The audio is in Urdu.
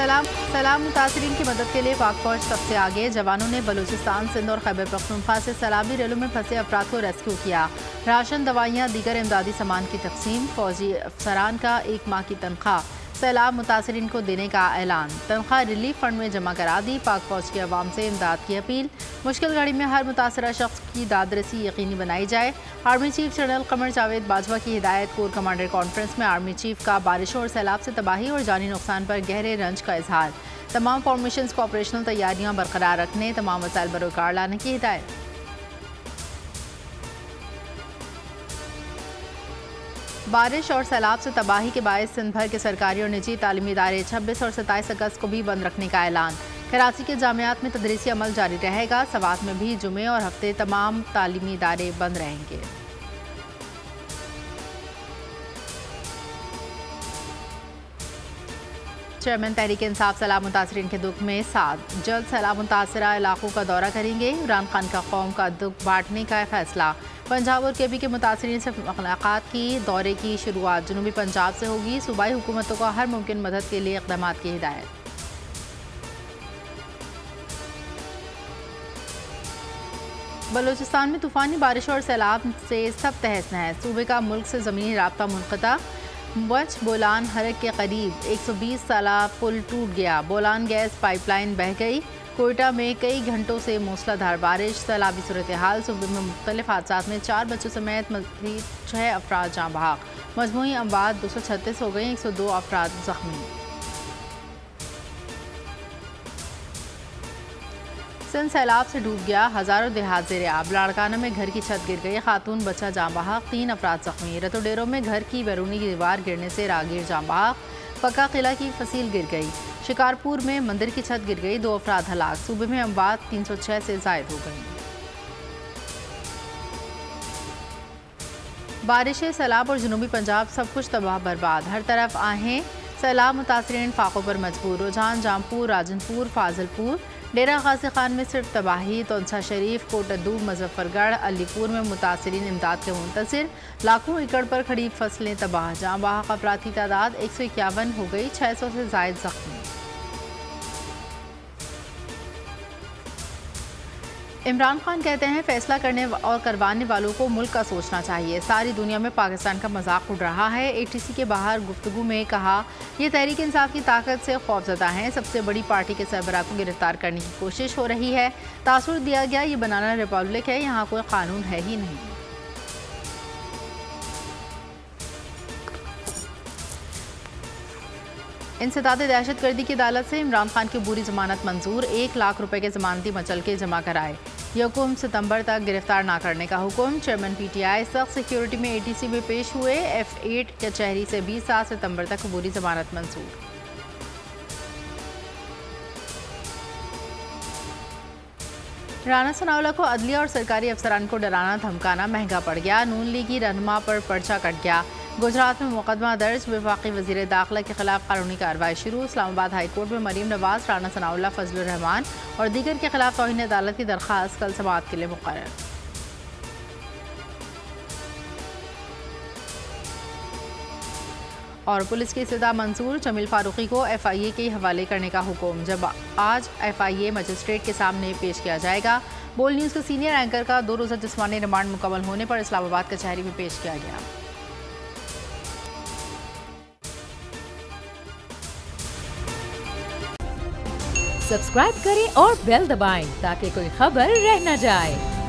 سیلاب متاثرین کی مدد کے لیے پاک فوج سب سے آگے. جوانوں نے بلوچستان، سندھ اور خیبر پختونخوا سے سیلابی ریلوں میں پھنسے افراد کو ریسکیو کیا. راشن، دوائیاں، دیگر امدادی سامان کی تقسیم. فوجی افسران کا 1 ماہ کی تنخواہ سیلاب متاثرین کو دینے کا اعلان. تنخواہ ریلیف فنڈ میں جمع کرا دی. پاک فوج کی عوام سے امداد کی اپیل. مشکل گھڑی میں ہر متاثرہ شخص کی دادرسی یقینی بنائی جائے. Army chief general Qamar Javed Bajwa کی ہدایت. کور کمانڈر کانفرنس میں آرمی چیف کا بارشوں اور سیلاب سے تباہی اور جانی نقصان پر گہرے رنج کا اظہار. تمام فارمیشنز کو آپریشنل تیاریاں برقرار رکھنے، تمام وسائل بروکار لانے کی ہدایت. بارش اور سیلاب سے تباہی کے باعث سندھ بھر کے سرکاری اور نجی تعلیمی ادارے 26 اور 27 اگست کو بھی بند رکھنے کا اعلان. کراچی کے جامعات میں تدریسی عمل جاری رہے گا. سوات میں بھی جمعے اور ہفتے تمام تعلیمی ادارے بند رہیں گے. چیئرمین تحریک انصاف سیلاب متاثرین کے دکھ میں ساتھ. جلد سیلاب متاثرہ علاقوں کا دورہ کریں گے. عمران خان کا قوم کا دکھ بانٹنے کا فیصلہ. پنجاب اور کے متاثرین سے ملاقات کی. دورے کی شروعات جنوبی پنجاب سے ہوگی. صوبائی حکومتوں کو ہر ممکن مدد کے لیے اقدامات کی ہدایت. بلوچستان میں طوفانی بارشوں اور سیلاب سے سب تہس نہس. صوبے کا ملک سے زمینی رابطہ منقطع. مچ بولان حرک کے قریب 120 سالہ پل ٹوٹ گیا. بولان گیس پائپ لائن بہہ گئی. کوئٹہ میں کئی گھنٹوں سے موسلا دھار بارش. سیلابی صورتحال. صوبے میں مختلف حادثات میں 4 بچوں سمیت مزید 6 افراد جاں بحق. مجموعی اموات 236 ہو گئیں. 102 افراد زخمی. سندھ سیلاب سے ڈوب گیا. ہزاروں دیہات زیر آب. لاڑکانہ میں گھر کی چھت گر گئی. خاتون بچہ جاں بحق. 3 افراد زخمی. رتو ڈیروں میں گھر کی بیرونی دیوار گرنے سے راگیر جاں بحق. پکا قلعہ کی فصیل گر گئی. شکارپور میں مندر کی چھت گر گئی. 2 افراد ہلاک. صوبے میں اموات 306 سے زائد ہو گئیں. بارشیں، سیلاب اور جنوبی پنجاب سب کچھ تباہ برباد. ہر طرف آہیں. سیلاب متاثرین فاقوں پر مجبور. رجحان، جامپور، راجن پور، فاضل پور. ڈیرہ غازی خان میں صرف تباہی. تونسا شریف، کوٹدو، مظفر گڑھ، علی پور میں متاثرین امداد کے منتظر. لاکھوں ایکڑ پر کھڑی فصلیں تباہ. جاں بحق افراد کی تعداد 151 ہو گئی. 600 سے زائد زخمی. عمران خان کہتے ہیں فیصلہ کرنے اور کروانے والوں کو ملک کا سوچنا چاہیے. ساری دنیا میں پاکستان کا مذاق اڑ رہا ہے. اے ٹی سی کے باہر گفتگو میں کہا یہ تحریک انصاف کی طاقت سے خوفزدہ ہیں. سب سے بڑی پارٹی کے سربراہ کو گرفتار کرنے کی کوشش ہو رہی ہے. تاثر دیا گیا یہ بنانا ریپبلک ہے. یہاں کوئی قانون ہے ہی نہیں. انسداد دہشت گردی کی عدالت سے عمران خان کی عبوری ضمانت منظور. 1 لاکھ روپے کے ضمانتی مچل کے جمع کرائے. 1 ستمبر تک گرفتار نہ کرنے کا حکم. چیئرمین پی ٹی آئی سخت سیکیورٹی میں اے ٹی سی میں پیش ہوئے. F8 کچہری سے 20 ستمبر تک عبوری ضمانت منظور. رانا ثناءاللہ کو عدلیہ اور سرکاری افسران کو ڈرانا دھمکانا مہنگا پڑ گیا. نون لیگی رہنما پر پرچہ کٹ گیا. گجرات میں مقدمہ درج. وفاقی وزیر داخلہ کے خلاف قانونی کارروائی شروع. اسلام آباد ہائی کورٹ میں مریم نواز، رانا ثناءاللہ، فضل الرحمان اور دیگر کے خلاف توہین عدالت کی درخواست کل سماعت کے لیے مقرر. اور پولیس کی استدعا منظور. جمیل فاروقی کو FIA کے حوالے کرنے کا حکم. جب آج FIA مجسٹریٹ کے سامنے پیش کیا جائے گا. بول نیوز کے سینئر اینکر کا 2 روزہ جسمانی ریمانڈ مکمل ہونے پر اسلام آباد کچہری میں پیش کیا گیا. سبسکرائب کریں اور بیل دبائیں تاکہ کوئی خبر رہ نہ جائے.